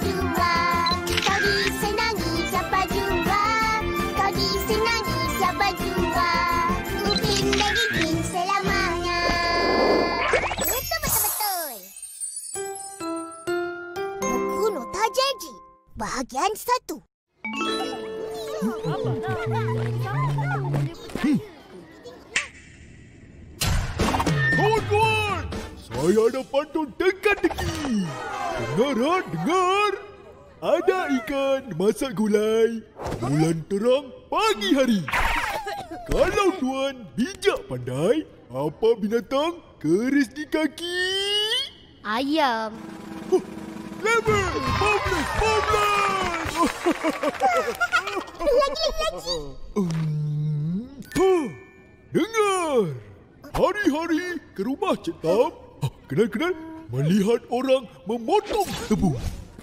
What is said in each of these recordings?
jua? Kau disenangi siapa jua? Kau disenangi siapa jua? Upin dan Ipin selamanya. Betul. Buku nota janji. Bahagian 1. Kawan-kawan, saya ada pantun teka-teki. Dengar. Ada ikan masak gulai, bulan terang pagi hari. Kalau tuan bijak pandai, apa binatang keris di kaki? Ayam. Level 15. Dengar. Hari-hari ke rumah Cik Tam. Kenal-kenal melihat orang memotong tebu.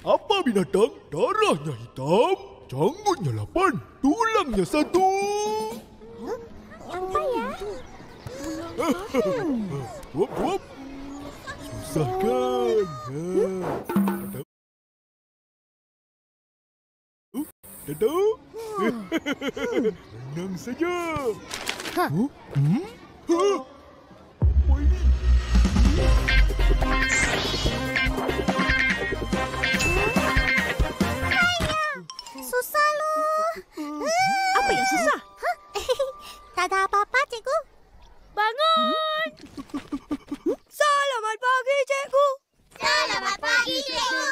Apa binatang darahnya hitam, janggutnya 8, tulangnya 1? Apa ya? Wop. Susah kan? Tak tahu? Senang saja. Apa ini? Susah loh. Apa yang susah? Tak ada apa-apa, cikgu. Bangun! Selamat pagi, cikgu. Selamat pagi, cikgu.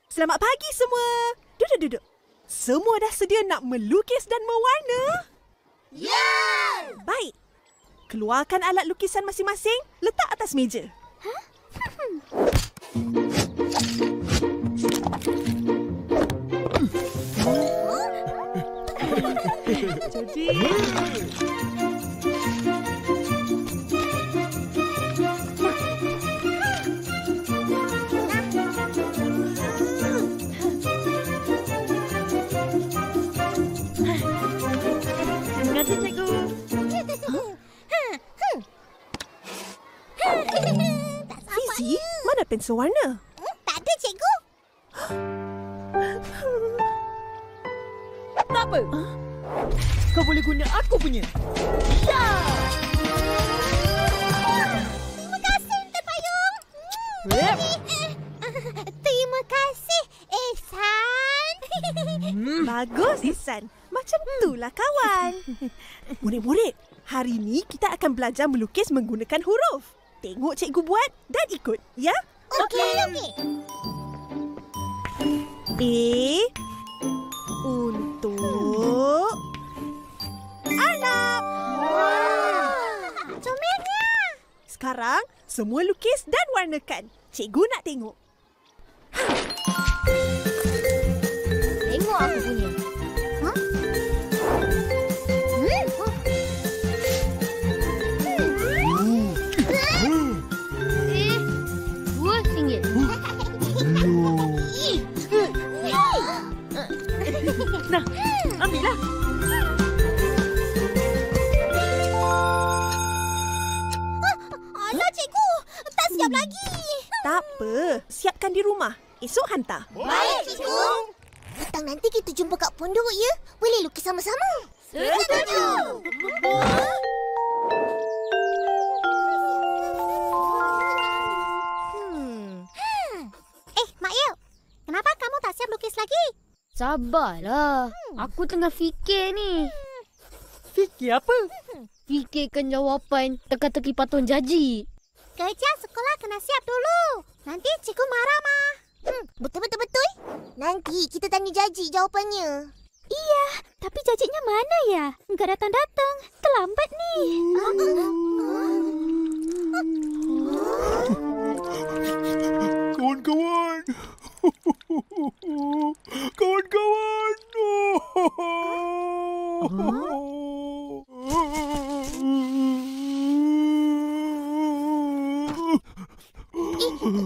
Selamat pagi semua. Duduk. Semua dah sedia nak melukis dan mewarna? Ya! Baik. Keluarkan alat lukisan masing-masing, letak atas meja. Jadi... Terima kasih, cikgu. Fizi, mana pensel warna? Tak ada, cikgu. Tak apa. Kau boleh guna aku punya. Ya! Terima kasih, Tuan Payung. Terima kasih, Ihsan. Bagus, Ihsan. Macam itulah kawan. Murid-murid, hari ini kita akan belajar melukis menggunakan huruf. Tengok cikgu buat dan ikut, ya? Okey. A untuk Arnab. Comelnya. Sekarang, semua lukis dan warnakan. Cikgu nak tengok. Tengok aku punya. RM2. Nah, ambillah. Alah, cikgu. Tak siap lagi. Tak apa, siapkan di rumah. Esok hantar. Baik, cikgu. Petang nanti kita jumpa kat pondok, ya? Boleh lukis sama-sama. Setuju. Mak Yel. Kenapa kamu tak siap lukis lagi? Sabarlah. Aku tengah fikir ni. Fikir apa? Fikirkan jawapan teka-teki patung jaji. Kerja sekolah kena siap dulu. Nanti cikgu marah, Ma. Betul. Nanti kita tanya Jaji jawapannya. Iya, tapi Jajinya mana ya? Enggak datang-datang. Terlambat ni. Kawan-kawan. Kawan-kawan.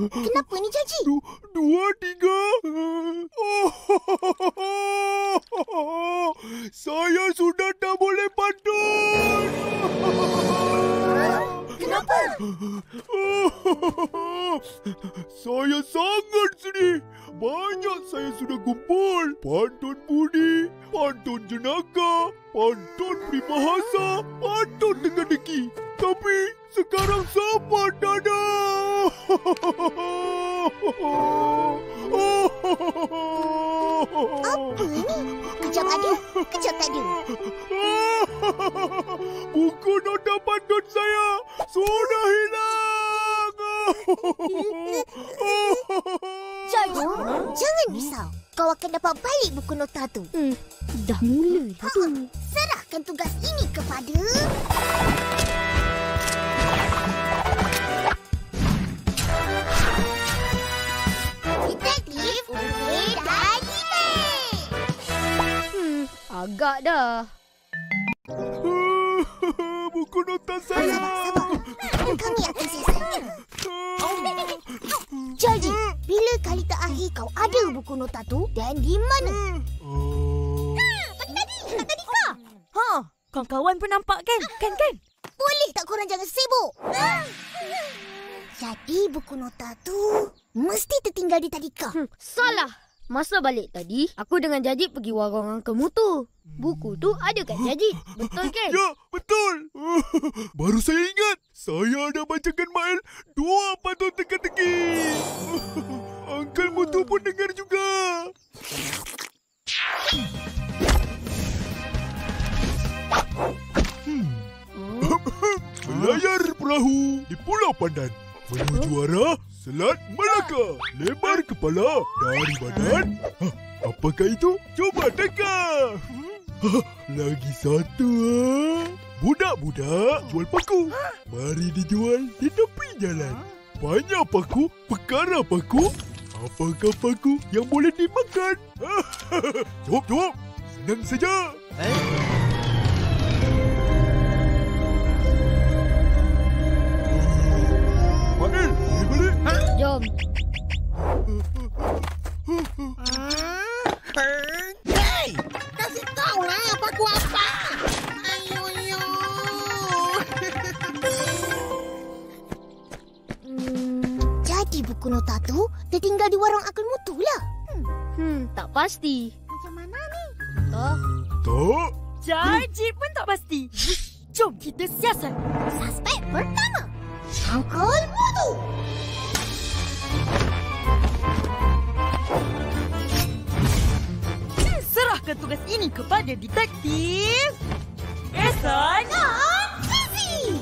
Kenapa ni, Jaji? 2, 3. Saya sudah tak boleh pantun. Kenapa? Saya sangat sedih. banyak saya sudah kumpul. Pantun budi, pantun jenaka, pantun peribahasa, pantun teka-teki. Tapi sekarang sabar Dada. Apa ni? Kejap ada, kejap tak ada. Buku nota pantun saya sudah hilang. Jadi, jangan risau. Kau akan dapat balik buku nota tu. Dah mula dah tu. Serahkan tugas ini kepada... Detektif Uwe dan Imek. Agak dah. Buku nota saya. Sabar. Kami akan selesaikan. Jadi, bila kali terakhir kau ada buku nota tu dan di mana? Tadi kau. Ha, kawan-kawan pun nampak kan? Kan? Boleh tak korang jangan sibuk? Jadi buku nota tu mesti tertinggal di tadika. Salah. Masa balik tadi, aku dengan Jajik pergi warung Uncle Mutu. Buku tu ada kat Jajik. Betul kan? Ya, betul. Baru saya ingat. Saya ada bacakan Mael 2 pantun teka-teki. Uncle Mutu pun dengar juga. Melayar perahu di Pulau Pandan. Menuju arah Selat Melaka. Lebar kepala dari badan. Apakah itu? Cuba teka. Lagi satu. Budak-budak jual paku. Mari dijual di tepi jalan. Banyak paku, perkara paku. Apakah paku yang boleh dimakan? Jawab. Senang saja. Mael, balik. Jom. Hei! Kasih tahu lah paku apa. Ayo. Jadi buku nota tu tertinggal di warung Uncle Mutu lah. Tak pasti. Macam mana ni? Tak. Tak. Jajik pun tak pasti. Jom kita siasat. Suspek pertama, Uncle Mutu. Serahkan tugas ini kepada detektif Ehsan. Easy.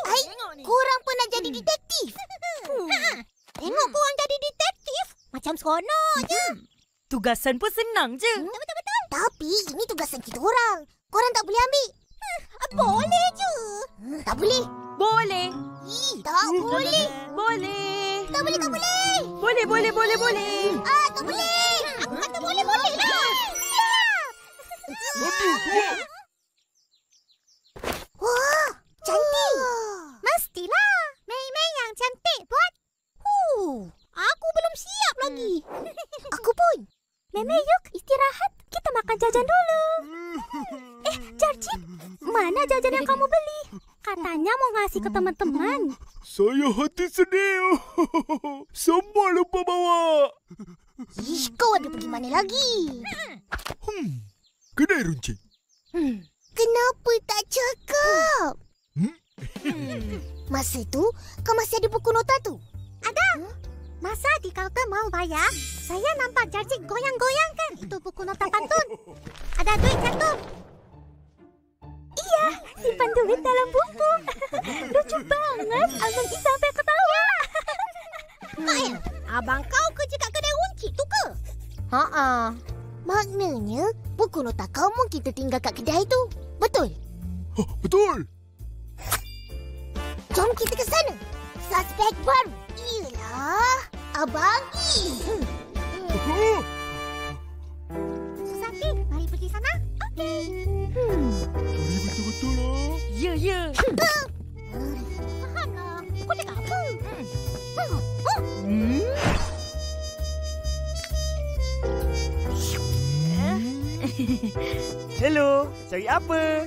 Hai, korang pernah jadi detektif? Tengok korang jadi detektif. Macam seronok je. Tugasan pun senang je. Betul-betul. Tapi ini tugasan kita orang. Korang tak boleh ambil. Boleh je. Tak boleh. Boleh. Tak boleh. Boleh. Tak boleh. Boleh. Tak boleh. Aku kata boleh lah. Satu, dua. Wah, cantik. Mestilah. Mei yang cantik buat. Aku belum siap lagi. Aku pun. Mei, yuk istirahat. Kita makan jajan dulu. Georgie, mana jajan yang kamu beli? Katanya mau ngasih ke teman-teman. Saya hati sedih. Semua lupa bawa. Kau ada pergi mana lagi? Kedai runcing. Kenapa tak cakap? Masa tu, kau masih ada buku nota tu? Ada. Masa di kaunter mau bayar, saya nampak Jajik goyang-goyangkan itu buku nota pantun. Ada duit cantum. Iya, simpan duit dalam buku. Lucu banget, Abang Is sampai ketawa. Mael, abang kau kerja kat kedai runcit tu ke? Haa. Maknanya, buku nota kau mungkin tertinggal kat kedai tu. Betul? Betul. Jom kita ke sana. Suspek baru ialah Abang Is. Susati, mari pergi sana. Okey. Cari betul-betul lah. Ya. Fahamlah. Kau cakap apa? Hello, cari apa?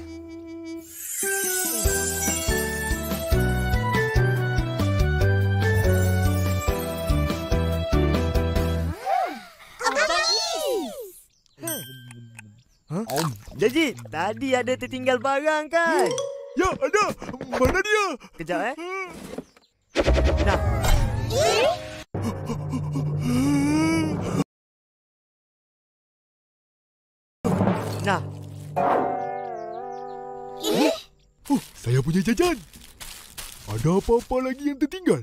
Jajit, tadi ada tertinggal barang kan? Ya, ada. Mana dia? Kejap Nah, nah, Saya punya jajan. Ada apa-apa lagi yang tertinggal?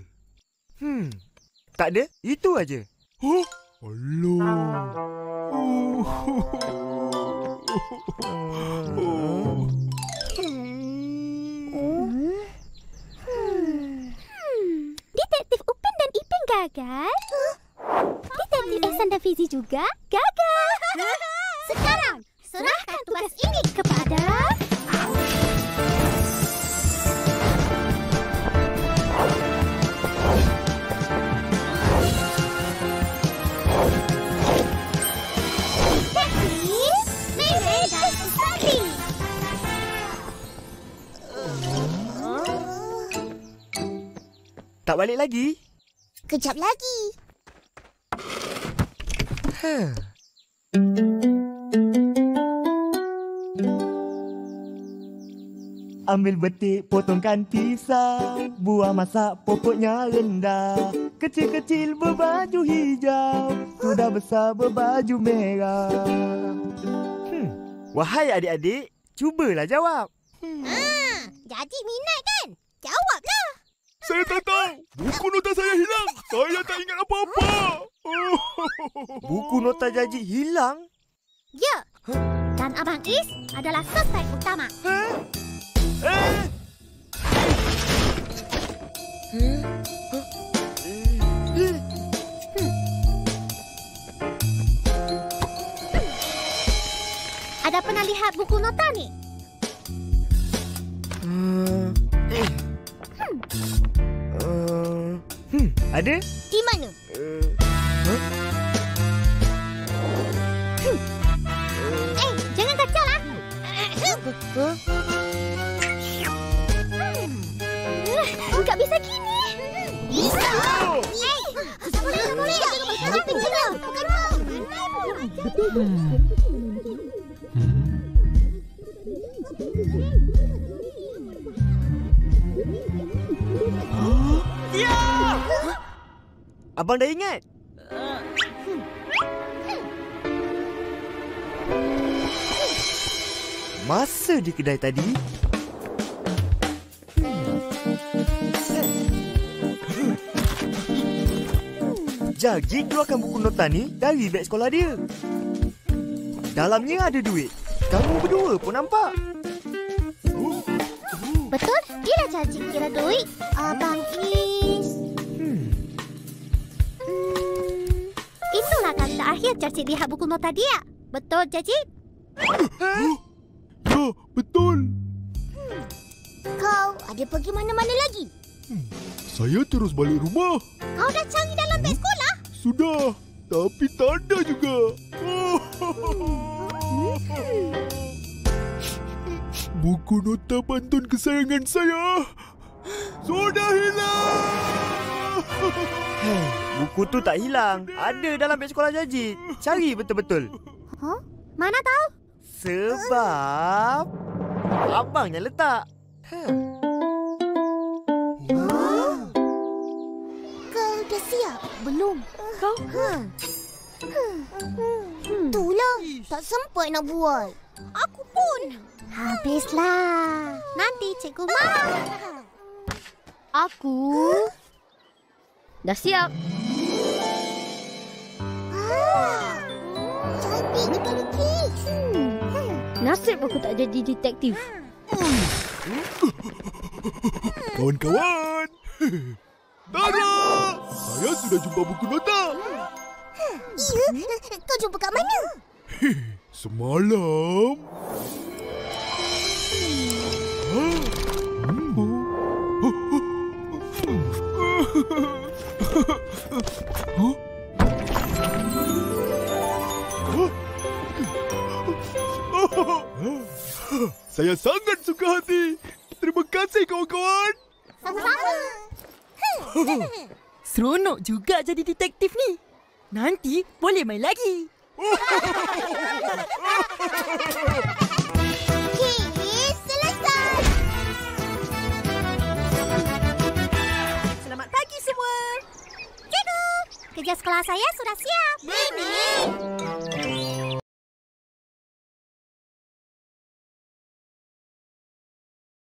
tak ada. Itu aja. Huh? Alah. Detektif Upin dan Ipin gagal. Detektif Ehsan dan Fizi juga gagal. Sekarang, serahkan tugas ini kepada... Detektif Nenek dan Ustadi. Tak balik lagi? Kejap lagi. Ambil betik, potongkan pisang. Buah masak, pokoknya rendah. Kecil-kecil berbaju hijau. Sudah besar berbaju merah. Wahai adik-adik, cubalah jawab. Jadi minat kan? Jawablah. Saya tak tahu. Buku nota saya hilang. Saya tak ingat apa-apa. Buku nota Jajit hilang? Ya. Dan Abang Is adalah suspek utama. Ada pernah lihat buku nota ni? Ada? Di mana? Jangan kacau lah. Tak bisa gini. Bisa. Boleh. Jangan tinggal. Abang dah ingat? Masa di kedai tadi? Jajit keluarkan buku nota ni dari beg sekolah dia. Dalamnya ada duit. Kamu berdua pun nampak. Betul? Bila Jajit kira duit, Abang Is... Itulah kali terakhir Jajit lihat buku nota dia. Betul, Jajit? Ya, betul. Kau ada pergi mana-mana lagi? Saya terus balik rumah. Kau dah cari dalam beg sekolah? Sudah, tapi tak ada juga. Buku nota pantun kesayangan saya sudah hilang. Buku tu tak hilang. Ada dalam beg sekolah Jajit. Cari betul-betul. Huh? Mana tahu? Sebab abang yang letak. Kau dah siap? Belum. Kau? Itulah. Tak sempat nak buat. Aku pun. Habislah. Nanti cikgu marah. Aku dah siap. Cantik kita lukis. Nasib aku tak jadi detektif. Kawan-kawan. Tara! Saya sudah jumpa buku nota. Ya, kau jumpa kat mana? Semalam. Saya sangat suka hati. Terima kasih kawan-kawan. Sama-sama. Seronok juga jadi detektif ni. Nanti boleh main lagi. Kerja sekolah saya sudah siap. Mimi!